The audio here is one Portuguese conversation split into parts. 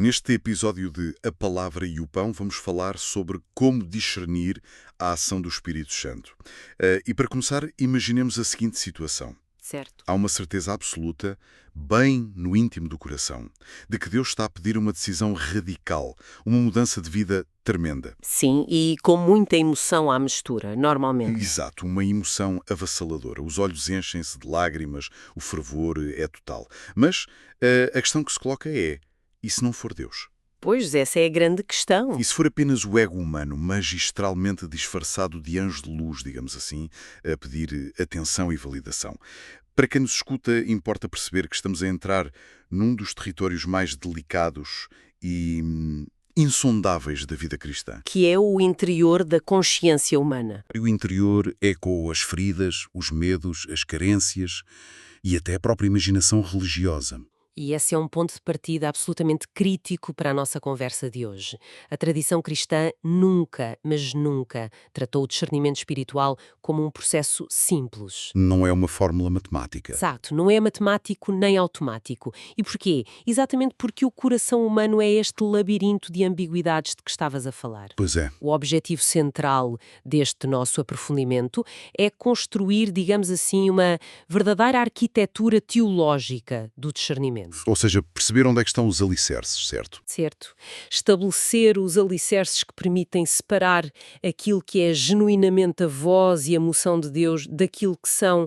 Neste episódio de A Palavra e o Pão, vamos falar sobre como discernir a ação do Espírito Santo. E para começar, imaginemos a seguinte situação. Certo. Há uma certeza absoluta, bem no íntimo do coração, de que Deus está a pedir uma decisão radical, uma mudança de vida tremenda. Sim, e com muita emoção à mistura, normalmente. Exato, uma emoção avassaladora. Os olhos enchem-se de lágrimas, o fervor é total. Mas a questão que se coloca é, e se não for Deus? Pois, essa é a grande questão. E se for apenas o ego humano, magistralmente disfarçado de anjo de luz, digamos assim, a pedir atenção e validação? Para quem nos escuta, importa perceber que estamos a entrar num dos territórios mais delicados e insondáveis da vida cristã. Que é o interior da consciência humana. O interior ecoa as feridas, os medos, as carências e até a própria imaginação religiosa. E esse é um ponto de partida absolutamente crítico para a nossa conversa de hoje. A tradição cristã nunca, mas nunca, tratou o discernimento espiritual como um processo simples. Não é uma fórmula matemática. Exato, não é matemático nem automático. E porquê? Exatamente porque o coração humano é este labirinto de ambiguidades de que estavas a falar. Pois é. O objetivo central deste nosso aprofundamento é construir, digamos assim, uma verdadeira arquitetura teológica do discernimento. Ou seja, perceber onde é que estão os alicerces, certo? Certo. Estabelecer os alicerces que permitem separar aquilo que é genuinamente a voz e a moção de Deus daquilo que são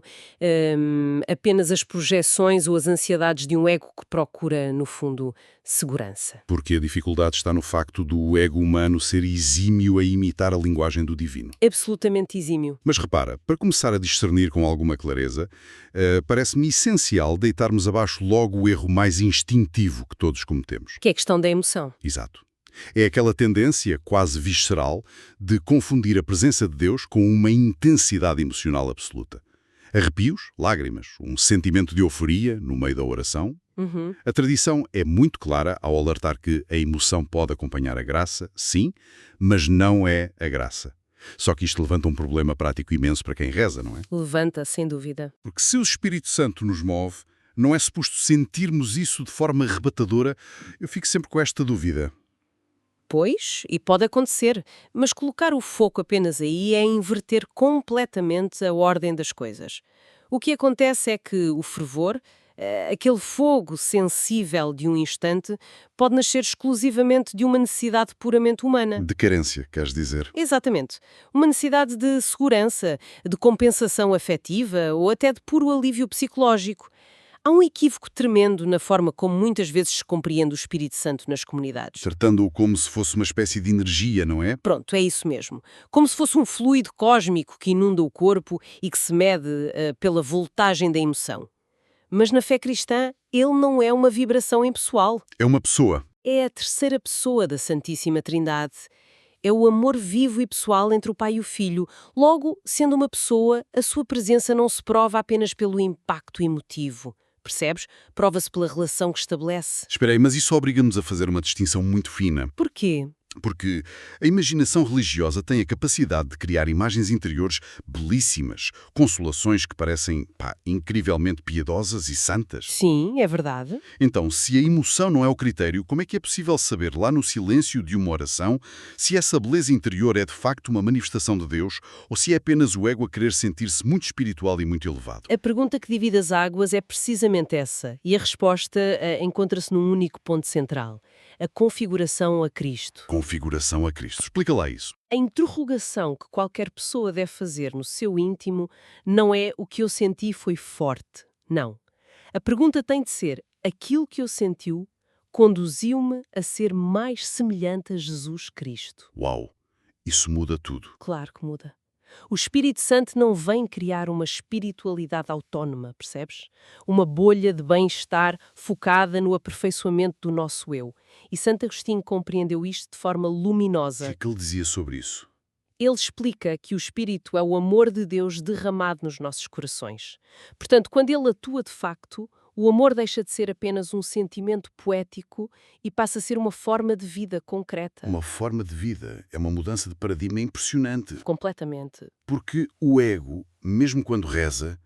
apenas as projeções ou as ansiedades de um ego que procura, no fundo, segurança. Porque a dificuldade está no facto do ego humano ser exímio a imitar a linguagem do divino. Absolutamente exímio. Mas repara, para começar a discernir com alguma clareza, parece-me essencial deitarmos abaixo logo o erro mais instintivo que todos cometemos. Que é a questão da emoção. Exato. É aquela tendência, quase visceral, de confundir a presença de Deus com uma intensidade emocional absoluta. Arrepios, lágrimas, um sentimento de euforia no meio da oração. A tradição é muito clara ao alertar que a emoção pode acompanhar a graça, sim, mas não é a graça. Só que isto levanta um problema prático imenso para quem reza, não é? Levanta, sem dúvida. Porque se o Espírito Santo nos move, não é suposto sentirmos isso de forma arrebatadora. Eu fico sempre com esta dúvida. Pois, e pode acontecer, mas colocar o foco apenas aí é inverter completamente a ordem das coisas. O que acontece é que o fervor, aquele fogo sensível de um instante, pode nascer exclusivamente de uma necessidade puramente humana. De carência, queres dizer? Exatamente. Uma necessidade de segurança, de compensação afetiva ou até de puro alívio psicológico. Há um equívoco tremendo na forma como muitas vezes se compreende o Espírito Santo nas comunidades. Tratando-o como se fosse uma espécie de energia, não é? Pronto, é isso mesmo. Como se fosse um fluido cósmico que inunda o corpo e que se mede pela voltagem da emoção. Mas na fé cristã, ele não é uma vibração impessoal. É uma pessoa. É a terceira pessoa da Santíssima Trindade. É o amor vivo e pessoal entre o Pai e o Filho. Logo, sendo uma pessoa, a sua presença não se prova apenas pelo impacto emotivo. Percebes? Prova-se pela relação que estabelece. Espera aí, mas isso obriga-nos a fazer uma distinção muito fina. Porquê? Porque a imaginação religiosa tem a capacidade de criar imagens interiores belíssimas, consolações que parecem, incrivelmente piedosas e santas. Sim, é verdade. Então, se a emoção não é o critério, como é que é possível saber, lá no silêncio de uma oração, se essa beleza interior é de facto uma manifestação de Deus ou se é apenas o ego a querer sentir-se muito espiritual e muito elevado? A pergunta que divide as águas é precisamente essa, e a resposta encontra-se num único ponto central: a configuração a Cristo. Configuração a Cristo. Explica lá isso. A interrogação que qualquer pessoa deve fazer no seu íntimo não é o que eu senti foi forte. Não. A pergunta tem de ser: aquilo que eu sentiu conduziu-me a ser mais semelhante a Jesus Cristo? Uau! Isso muda tudo. Claro que muda. O Espírito Santo não vem criar uma espiritualidade autónoma, percebes? Uma bolha de bem-estar focada no aperfeiçoamento do nosso eu. E Santo Agostinho compreendeu isto de forma O luminosa. que é que ele dizia sobre isso? Ele explica que o Espírito é o amor de Deus derramado nos nossos corações. Portanto, quando ele atua de facto, o amor deixa de ser apenas um sentimento poético e passa a ser uma forma de vida concreta. Uma forma de vida. É uma mudança de paradigma impressionante. Completamente. Porque o ego, mesmo quando reza,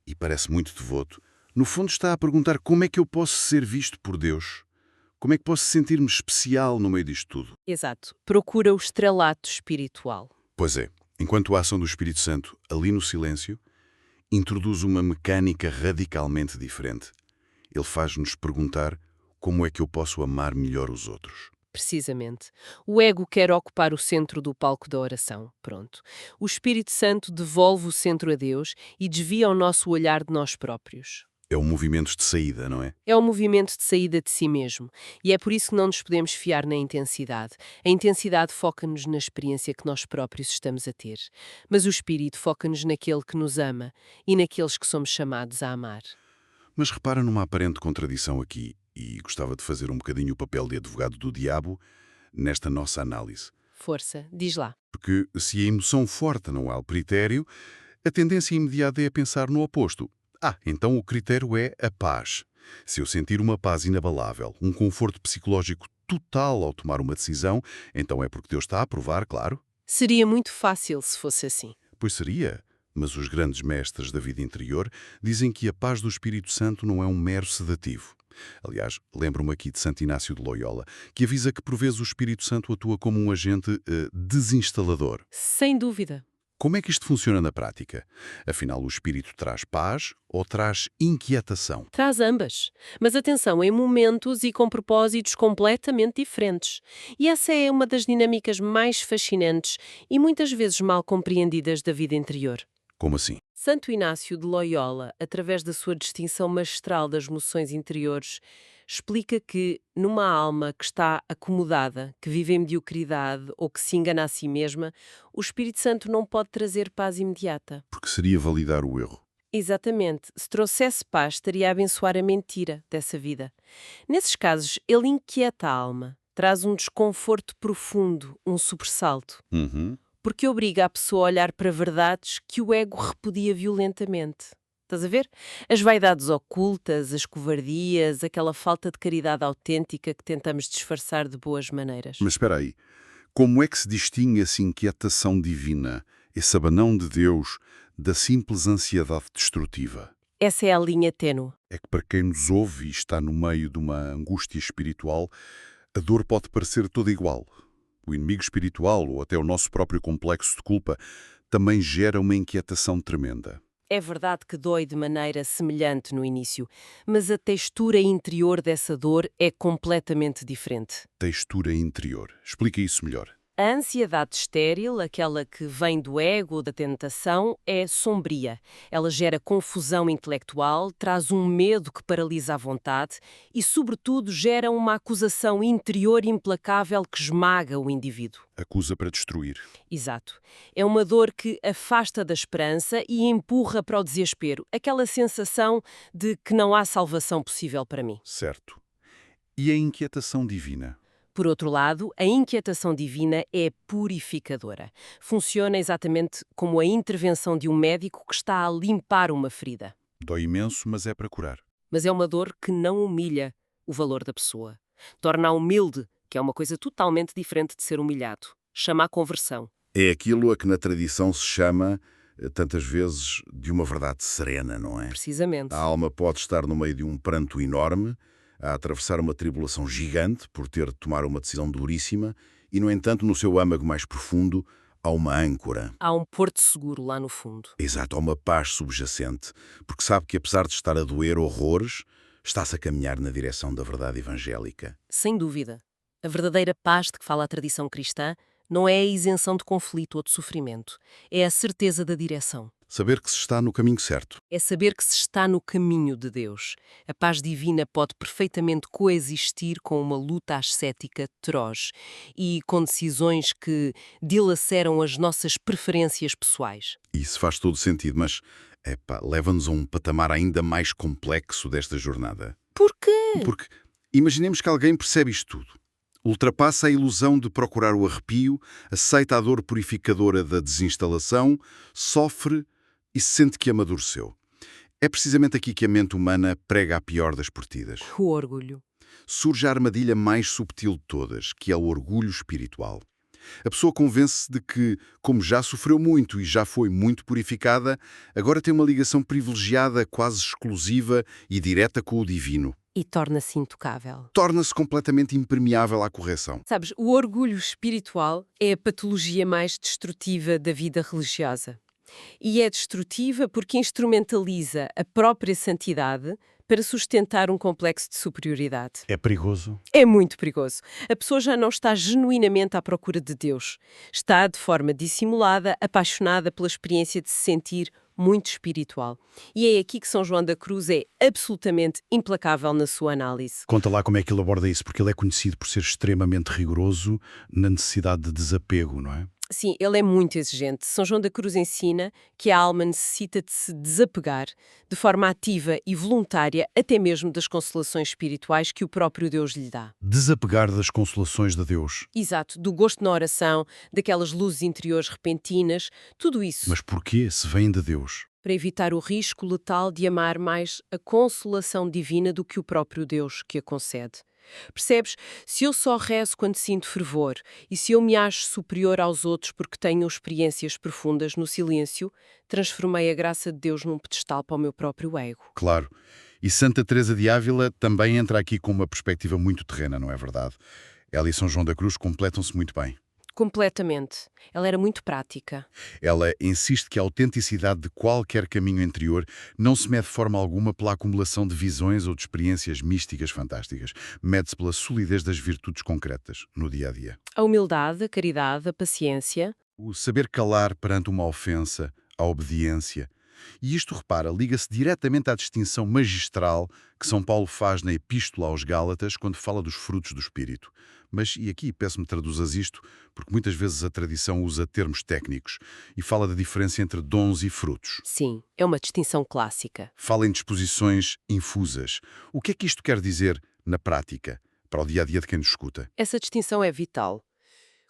e parece muito devoto, no fundo está a perguntar como é que eu posso ser visto por Deus. Como é que posso sentir-me especial no meio disto tudo? Exato. Procura o estrelato espiritual. Pois é, enquanto a ação do Espírito Santo, ali no silêncio, introduz uma mecânica radicalmente diferente. Ele faz-nos perguntar como é que eu posso amar melhor os outros. Precisamente. O ego quer ocupar o centro do palco da oração. Pronto. O Espírito Santo devolve o centro a Deus e desvia o nosso olhar de nós próprios. É um movimento de saída, não é? É o movimento de saída de si mesmo. E é por isso que não nos podemos fiar na intensidade. A intensidade foca-nos na experiência que nós próprios estamos a ter. Mas o Espírito foca-nos naquele que nos ama e naqueles que somos chamados a amar. Mas repara numa aparente contradição aqui, e gostava de fazer um bocadinho o papel de advogado do diabo nesta nossa análise. Força, diz lá. Porque se a emoção forte não é o critério, a tendência imediata é pensar no oposto. Então o critério é a paz. Se eu sentir uma paz inabalável, um conforto psicológico total ao tomar uma decisão, então é porque Deus está a aprovar, claro. Seria muito fácil se fosse assim. Pois seria, mas os grandes mestres da vida interior dizem que a paz do Espírito Santo não é um mero sedativo. Aliás, lembro-me aqui de Santo Inácio de Loyola, que avisa que por vezes o Espírito Santo atua como um agente desinstalador. Sem dúvida. Como é que isto funciona na prática? Afinal, o Espírito traz paz ou traz inquietação? Traz ambas. Mas atenção, em momentos e com propósitos completamente diferentes. E essa é uma das dinâmicas mais fascinantes e muitas vezes mal compreendidas da vida interior. Como assim? Santo Inácio de Loyola, através da sua distinção magistral das emoções interiores, explica que, numa alma que está acomodada, que vive em mediocridade ou que se engana a si mesma, o Espírito Santo não pode trazer paz imediata. Porque seria validar o erro. Exatamente. Se trouxesse paz, estaria a abençoar a mentira dessa vida. Nesses casos, ele inquieta a alma, traz um desconforto profundo, um sobressalto. Porque obriga a pessoa a olhar para verdades que o ego repudia violentamente. Estás a ver? As vaidades ocultas, as covardias, aquela falta de caridade autêntica que tentamos disfarçar de boas maneiras. Mas espera aí, como é que se distingue essa inquietação divina, esse abanão de Deus, da simples ansiedade destrutiva? Essa é a linha tênue. É que para quem nos ouve e está no meio de uma angústia espiritual, a dor pode parecer toda igual. O inimigo espiritual, ou até o nosso próprio complexo de culpa, também gera uma inquietação tremenda. É verdade que dói de maneira semelhante no início, mas a textura interior dessa dor é completamente diferente. Textura interior. Explica isso melhor. A ansiedade estéril, aquela que vem do ego, da tentação, é sombria. Ela gera confusão intelectual, traz um medo que paralisa a vontade e, sobretudo, gera uma acusação interior implacável que esmaga o indivíduo. Acusa para destruir. Exato. É uma dor que afasta da esperança e empurra para o desespero, aquela sensação de que não há salvação possível para mim. Certo. E a inquietação divina? Por outro lado, a inquietação divina é purificadora. Funciona exatamente como a intervenção de um médico que está a limpar uma ferida. Dói imenso, mas é para curar. Mas é uma dor que não humilha o valor da pessoa. Torna-a humilde, que é uma coisa totalmente diferente de ser humilhado. Chama a conversão. É aquilo a que na tradição se chama, tantas vezes, de uma verdade serena, não é? Precisamente. A alma pode estar no meio de um pranto enorme, a atravessar uma tribulação gigante por ter de tomar uma decisão duríssima e, no entanto, no seu âmago mais profundo, há uma âncora. Há um porto seguro lá no fundo. Exato, há uma paz subjacente, porque sabe que, apesar de estar a doer horrores, está-se a caminhar na direção da verdade evangélica. Sem dúvida. A verdadeira paz de que fala a tradição cristã não é a isenção de conflito ou de sofrimento. É a certeza da direção. Saber que se está no caminho certo. É saber que se está no caminho de Deus. A paz divina pode perfeitamente coexistir com uma luta ascética atroz e com decisões que dilaceram as nossas preferências pessoais. Isso faz todo sentido, mas leva-nos a um patamar ainda mais complexo desta jornada. Por quê? Porque imaginemos que alguém percebe isto tudo. Ultrapassa a ilusão de procurar o arrepio, aceita a dor purificadora da desinstalação, sofre e sente que amadureceu. É precisamente aqui que a mente humana prega a pior das partidas. O orgulho. Surge a armadilha mais subtil de todas, que é o orgulho espiritual. A pessoa convence-se de que, como já sofreu muito e já foi muito purificada, agora tem uma ligação privilegiada, quase exclusiva e direta com o divino. E torna-se intocável. Torna-se completamente impermeável à correção. Sabes, o orgulho espiritual é a patologia mais destrutiva da vida religiosa. E é destrutiva porque instrumentaliza a própria santidade para sustentar um complexo de superioridade. É perigoso. É muito perigoso. A pessoa já não está genuinamente à procura de Deus. Está, de forma dissimulada, apaixonada pela experiência de se sentir muito espiritual. E é aqui que São João da Cruz é absolutamente implacável na sua análise. Conta lá como é que ele aborda isso, porque ele é conhecido por ser extremamente rigoroso na necessidade de desapego, não é? Sim, ele é muito exigente. São João da Cruz ensina que a alma necessita de se desapegar de forma ativa e voluntária até mesmo das consolações espirituais que o próprio Deus lhe dá. Desapegar das consolações de Deus. Exato, do gosto na oração, daquelas luzes interiores repentinas, tudo isso Mas porquê se vêm de Deus? para evitar o risco letal de amar mais a consolação divina do que o próprio Deus que a concede. Percebes? Se eu só rezo quando sinto fervor e se eu me acho superior aos outros porque tenho experiências profundas no silêncio, transformei a graça de Deus num pedestal para o meu próprio ego. Claro. E Santa Teresa de Ávila também entra aqui com uma perspectiva muito terrena, não é verdade? Ela e São João da Cruz completam-se muito bem. Completamente. Ela era muito prática. Ela insiste que a autenticidade de qualquer caminho interior não se mede de forma alguma pela acumulação de visões ou de experiências místicas fantásticas. Mede-se pela solidez das virtudes concretas, no dia-a-dia. A humildade, a caridade, a paciência. O saber calar perante uma ofensa, a obediência. E isto, repara, liga-se diretamente à distinção magistral que São Paulo faz na Epístola aos Gálatas quando fala dos frutos do Espírito. Mas, e aqui peço-me traduzas isto, porque muitas vezes a tradição usa termos técnicos e fala da diferença entre dons e frutos. Sim, é uma distinção clássica. Fala em disposições infusas. O que é que isto quer dizer na prática, para o dia-a-dia de quem nos escuta? Essa distinção é vital.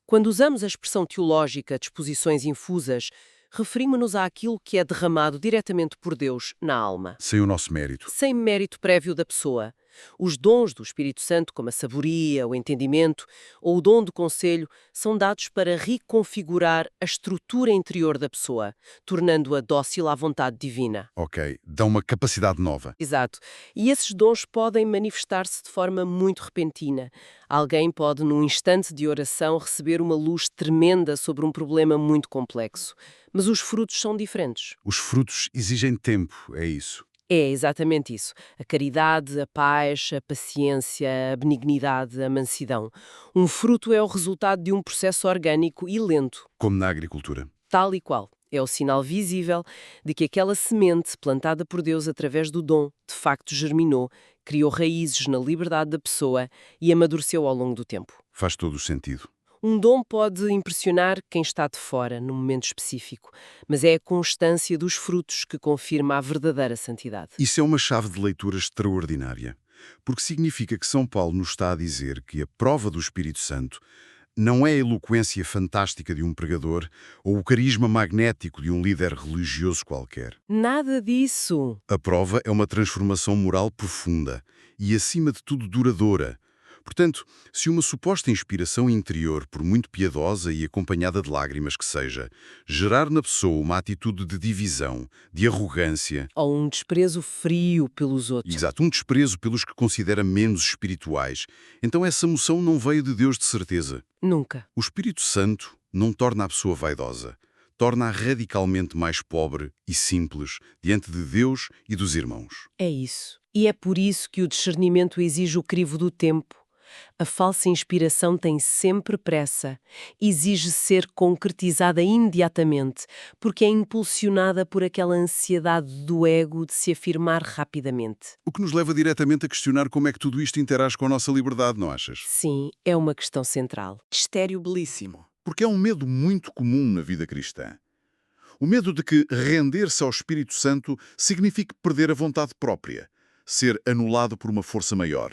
Quando usamos a expressão teológica disposições infusas, referimos-nos àquilo que é derramado diretamente por Deus na alma, Sem o nosso mérito. sem mérito prévio da pessoa. Os dons do Espírito Santo, como a sabedoria, o entendimento ou o dom do conselho, são dados para reconfigurar a estrutura interior da pessoa, tornando-a dócil à vontade divina. Ok, dão uma capacidade nova. Exato. E esses dons podem manifestar-se de forma muito repentina. Alguém pode, num instante de oração, receber uma luz tremenda sobre um problema muito complexo. Mas os frutos são diferentes. Os frutos exigem tempo, é isso. É exatamente isso. A caridade, a paz, a paciência, a benignidade, a mansidão. Um fruto é o resultado de um processo orgânico e lento, Como na agricultura. tal e qual. É o sinal visível de que aquela semente plantada por Deus através do dom, de facto germinou, criou raízes na liberdade da pessoa e amadureceu ao longo do tempo. Faz todo o sentido. Um dom pode impressionar quem está de fora, num momento específico, mas é a constância dos frutos que confirma a verdadeira santidade. Isso é uma chave de leitura extraordinária, porque significa que São Paulo nos está a dizer que a prova do Espírito Santo não é a eloquência fantástica de um pregador ou o carisma magnético de um líder religioso qualquer. Nada disso! A prova é uma transformação moral profunda e, acima de tudo, duradoura. Portanto, se uma suposta inspiração interior, por muito piedosa e acompanhada de lágrimas que seja, gerar na pessoa uma atitude de divisão, de arrogância, Ou um desprezo frio pelos outros. exato, um desprezo pelos que considera menos espirituais, então essa moção não veio de Deus de certeza. Nunca. O Espírito Santo não torna a pessoa vaidosa, torna-a radicalmente mais pobre e simples diante de Deus e dos irmãos. É isso. E é por isso que o discernimento exige o crivo do tempo. A falsa inspiração tem sempre pressa, exige ser concretizada imediatamente, porque é impulsionada por aquela ansiedade do ego de se afirmar rapidamente. O que nos leva diretamente a questionar como é que tudo isto interage com a nossa liberdade, não achas? Sim, é uma questão central. Mistério belíssimo. Porque é um medo muito comum na vida cristã. O medo de que render-se ao Espírito Santo signifique perder a vontade própria, ser anulado por uma força maior.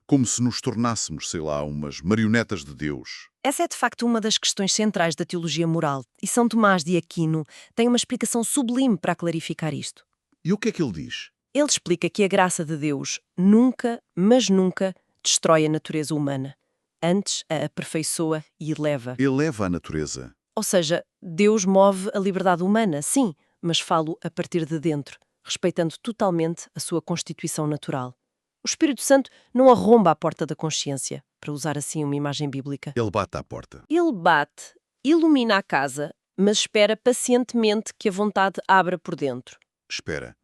Como se nos tornássemos, sei lá, umas marionetas de Deus. Essa é de facto uma das questões centrais da teologia moral, e São Tomás de Aquino tem uma explicação sublime para clarificar isto. E o que é que ele diz? Ele explica que a graça de Deus nunca, mas nunca, destrói a natureza humana. Antes a aperfeiçoa e eleva. Eleva a natureza. Ou seja, Deus move a liberdade humana, sim, mas falo a partir de dentro, respeitando totalmente a sua constituição natural. O Espírito Santo não arromba a porta da consciência, para usar assim uma imagem bíblica. Ele bate à porta. Ele bate, ilumina a casa, mas espera pacientemente que a vontade abra por dentro. Espera,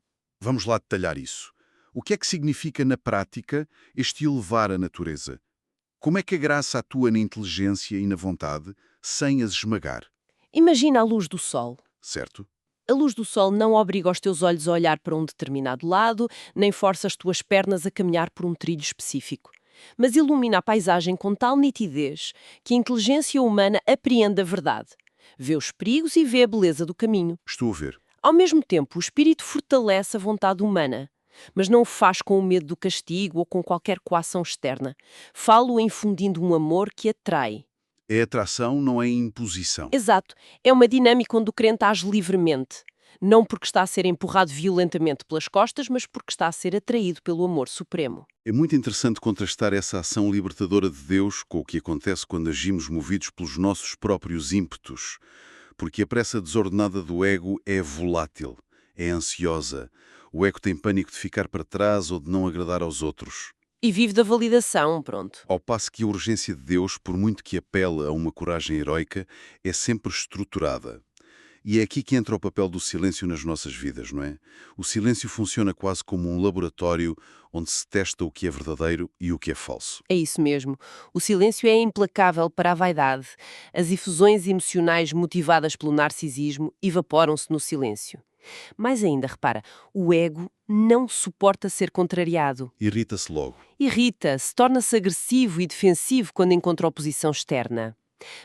vamos lá detalhar isso. O que é que significa na prática este elevar a natureza? Como é que a graça atua na inteligência e na vontade sem as esmagar, Imagina a luz do sol. certo? A luz do sol não obriga os teus olhos a olhar para um determinado lado, nem força as tuas pernas a caminhar por um trilho específico. Mas ilumina a paisagem com tal nitidez que a inteligência humana apreende a verdade. Vê os perigos e vê a beleza do caminho. Estou a ver. Ao mesmo tempo, o espírito fortalece a vontade humana, mas não o faz com o medo do castigo ou com qualquer coação externa. Falo infundindo um amor que atrai. É atração, não é imposição. Exato. É uma dinâmica onde o crente age livremente. Não porque está a ser empurrado violentamente pelas costas, mas porque está a ser atraído pelo amor supremo. É muito interessante contrastar essa ação libertadora de Deus com o que acontece quando agimos movidos pelos nossos próprios ímpetos. Porque a pressa desordenada do ego é volátil, é ansiosa. O ego tem pânico de ficar para trás ou de não agradar aos outros. E vive da validação, pronto. Ao passo que a urgência de Deus, por muito que apela a uma coragem heroica, é sempre estruturada. E é aqui que entra o papel do silêncio nas nossas vidas, não é? O silêncio funciona quase como um laboratório onde se testa o que é verdadeiro e o que é falso. É isso mesmo. O silêncio é implacável para a vaidade. As efusões emocionais motivadas pelo narcisismo evaporam-se no silêncio. Mais ainda, repara, o ego não suporta ser contrariado. Irrita-se logo. Irrita-se, torna-se agressivo e defensivo quando encontra oposição externa.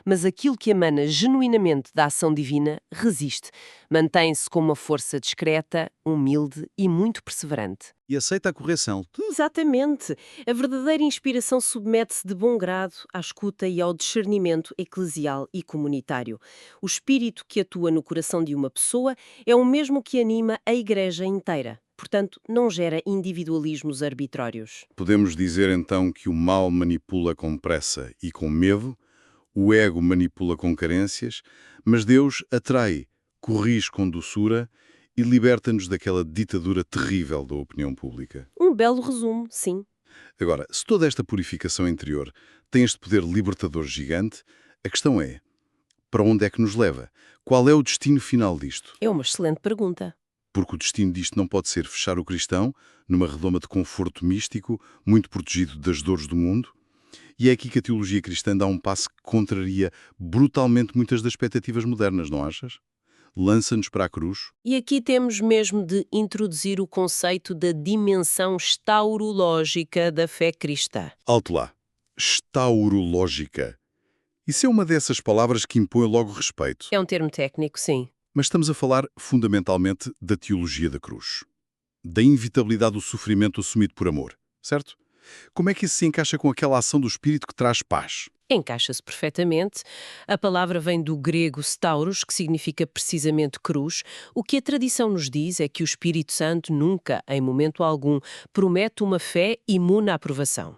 Mas aquilo que emana genuinamente da ação divina resiste, mantém-se com uma força discreta, humilde e muito perseverante. E aceita a correção. Exatamente. A verdadeira inspiração submete-se de bom grado à escuta e ao discernimento eclesial e comunitário. O espírito que atua no coração de uma pessoa é o mesmo que anima a igreja inteira. Portanto, não gera individualismos arbitrários. Podemos dizer então que o mal manipula com pressa e com medo, o ego manipula com carências, mas Deus atrai, corrige com doçura e liberta-nos daquela ditadura terrível da opinião pública. Um belo resumo, sim. Agora, se toda esta purificação interior tem este poder libertador gigante, a questão é, para onde é que nos leva? Qual é o destino final disto? É uma excelente pergunta. Porque o destino disto não pode ser fechar o cristão numa redoma de conforto místico, muito protegido das dores do mundo. E é aqui que a teologia cristã dá um passo que contraria brutalmente muitas das expectativas modernas, não achas? Lança-nos para a cruz. E aqui temos mesmo de introduzir o conceito da dimensão estaurológica da fé cristã. Alto lá. Estaurológica. Isso é uma dessas palavras que impõe logo respeito. É um termo técnico, sim. Mas estamos a falar fundamentalmente da teologia da cruz. Da inevitabilidade do sofrimento assumido por amor, certo? Como é que isso se encaixa com aquela ação do Espírito que traz paz? Encaixa-se perfeitamente. A palavra vem do grego stauros, que significa precisamente cruz. O que a tradição nos diz é que o Espírito Santo nunca, em momento algum, promete uma fé imune à aprovação.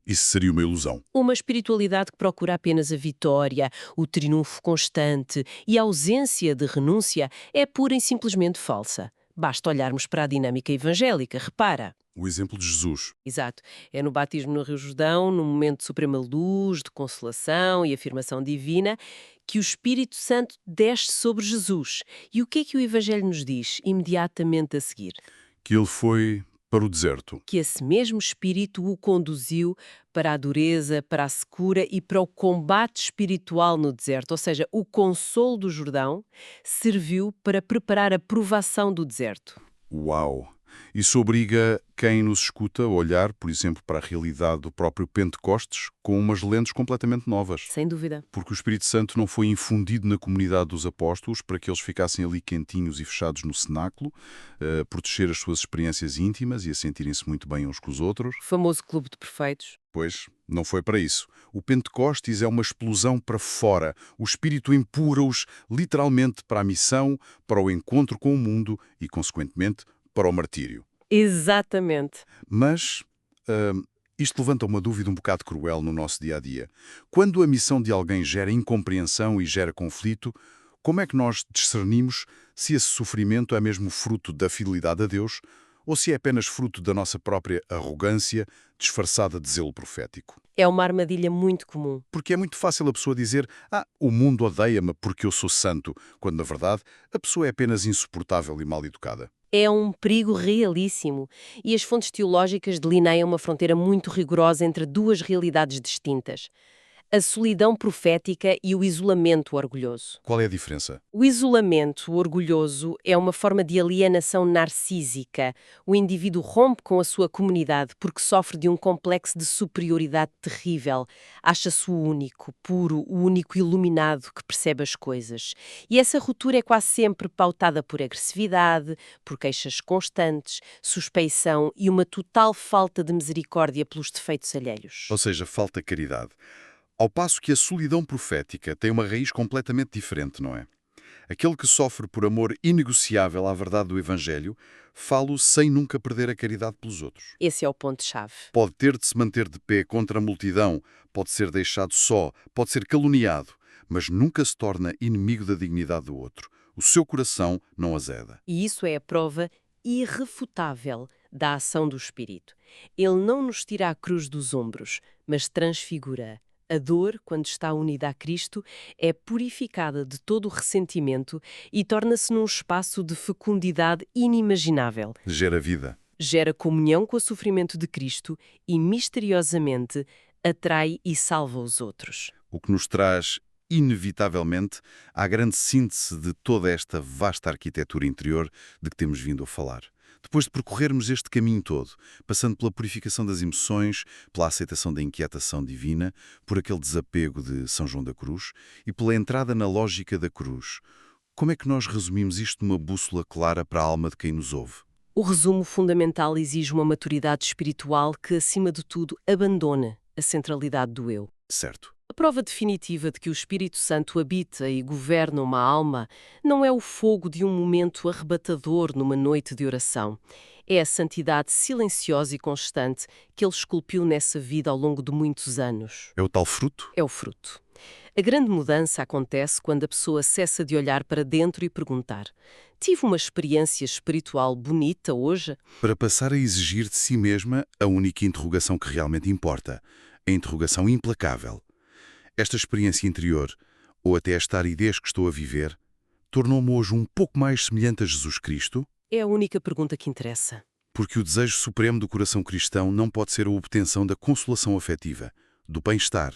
Isso seria uma ilusão. Uma espiritualidade que procura apenas a vitória, o triunfo constante e a ausência de renúncia é pura e simplesmente falsa. Basta olharmos para a dinâmica evangélica, repara. O exemplo de Jesus. Exato. É no batismo no Rio Jordão, no momento de suprema luz, de consolação e afirmação divina, que o Espírito Santo desce sobre Jesus. E o que é que o Evangelho nos diz imediatamente a seguir? Que ele foi para o deserto. Que esse mesmo Espírito o conduziu para a dureza, para a secura e para o combate espiritual no deserto. Ou seja, o consolo do Jordão serviu para preparar a provação do deserto. Uau! Isso obriga quem nos escuta a olhar, por exemplo, para a realidade do próprio Pentecostes com umas lentes completamente novas. Sem dúvida. Porque o Espírito Santo não foi infundido na comunidade dos apóstolos para que eles ficassem ali quentinhos e fechados no cenáculo, a proteger as suas experiências íntimas e a sentirem-se muito bem uns com os outros. O famoso clube de perfeitos. Pois, não foi para isso. O Pentecostes é uma explosão para fora. O Espírito empurra-os literalmente para a missão, para o encontro com o mundo e, consequentemente, para o martírio. Exatamente. Mas isto levanta uma dúvida um bocado cruel no nosso dia-a-dia. Quando a missão de alguém gera incompreensão e gera conflito, como é que nós discernimos se esse sofrimento é mesmo fruto da fidelidade a Deus ou se é apenas fruto da nossa própria arrogância disfarçada de zelo profético. É uma armadilha muito comum. Porque é muito fácil a pessoa dizer o mundo odeia-me porque eu sou santo, quando, na verdade, a pessoa é apenas insuportável e mal educada. É um perigo realíssimo. E as fontes teológicas delineiam uma fronteira muito rigorosa entre duas realidades distintas: a solidão profética e o isolamento orgulhoso. Qual é a diferença? O isolamento orgulhoso é uma forma de alienação narcísica. O indivíduo rompe com a sua comunidade porque sofre de um complexo de superioridade terrível. Acha-se o único, puro, o único iluminado que percebe as coisas. E essa ruptura é quase sempre pautada por agressividade, por queixas constantes, suspeição e uma total falta de misericórdia pelos defeitos alheios. Ou seja, falta caridade. Ao passo que a solidão profética tem uma raiz completamente diferente, não é? Aquele que sofre por amor inegociável à verdade do Evangelho, fala-o sem nunca perder a caridade pelos outros. Esse é o ponto-chave. Pode ter de se manter de pé contra a multidão, pode ser deixado só, pode ser caluniado, mas nunca se torna inimigo da dignidade do outro. O seu coração não azeda. E isso é a prova irrefutável da ação do Espírito. Ele não nos tira a cruz dos ombros, mas transfigura. A dor, quando está unida a Cristo, é purificada de todo o ressentimento e torna-se num espaço de fecundidade inimaginável. Gera vida. Gera comunhão com o sofrimento de Cristo e, misteriosamente, atrai e salva os outros. O que nos traz, inevitavelmente, à grande síntese de toda esta vasta arquitetura interior de que temos vindo a falar. Depois de percorrermos este caminho todo, passando pela purificação das emoções, pela aceitação da inquietação divina, por aquele desapego de São João da Cruz e pela entrada na lógica da cruz, como é que nós resumimos isto numa bússola clara para a alma de quem nos ouve? O resumo fundamental exige uma maturidade espiritual que, acima de tudo, abandone a centralidade do eu. Certo. A prova definitiva de que o Espírito Santo habita e governa uma alma não é o fogo de um momento arrebatador numa noite de oração. É a santidade silenciosa e constante que ele esculpiu nessa vida ao longo de muitos anos. É o tal fruto? É o fruto. A grande mudança acontece quando a pessoa cessa de olhar para dentro e perguntar: tive uma experiência espiritual bonita hoje? Para passar a exigir de si mesma a única interrogação que realmente importa, a interrogação implacável. Esta experiência interior, ou até esta aridez que estou a viver, tornou-me hoje um pouco mais semelhante a Jesus Cristo? É a única pergunta que interessa. Porque o desejo supremo do coração cristão não pode ser a obtenção da consolação afetiva, do bem-estar.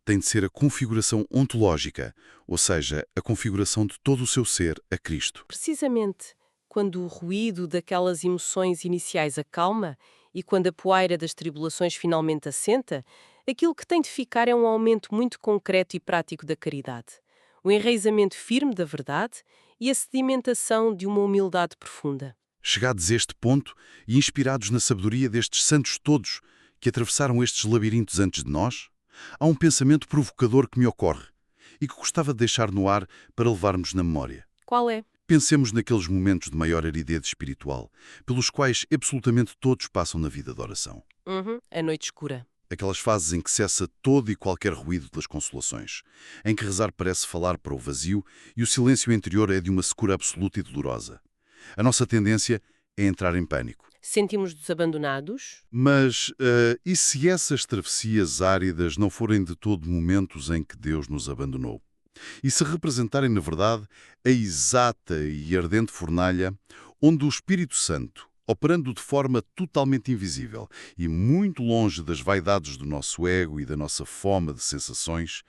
Tem de ser a configuração ontológica, ou seja, a configuração de todo o seu ser a Cristo. Precisamente, quando o ruído daquelas emoções iniciais acalma e quando a poeira das tribulações finalmente assenta, aquilo que tem de ficar é um aumento muito concreto e prático da caridade, o enraizamento firme da verdade e a sedimentação de uma humildade profunda. Chegados a este ponto e inspirados na sabedoria destes santos todos que atravessaram estes labirintos antes de nós, há um pensamento provocador que me ocorre e que gostava de deixar no ar para levarmos na memória. Qual é? Pensemos naqueles momentos de maior aridez espiritual, pelos quais absolutamente todos passam na vida de oração. A noite escura. Aquelas fases em que cessa todo e qualquer ruído das consolações, em que rezar parece falar para o vazio e o silêncio interior é de uma secura absoluta e dolorosa. A nossa tendência é entrar em pânico. Sentimos-nos abandonados? Mas e se essas travessias áridas não forem de todo momentos em que Deus nos abandonou? E se representarem, na verdade, a exata e ardente fornalha onde o Espírito Santo, operando de forma totalmente invisível e muito longe das vaidades do nosso ego e da nossa fome de sensações,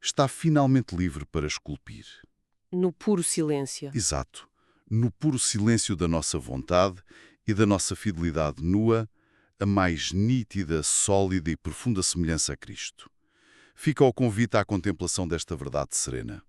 está finalmente livre para esculpir? No puro silêncio. Exato. No puro silêncio da nossa vontade e da nossa fidelidade nua, a mais nítida, sólida e profunda semelhança a Cristo. Fica o convite à contemplação desta verdade serena.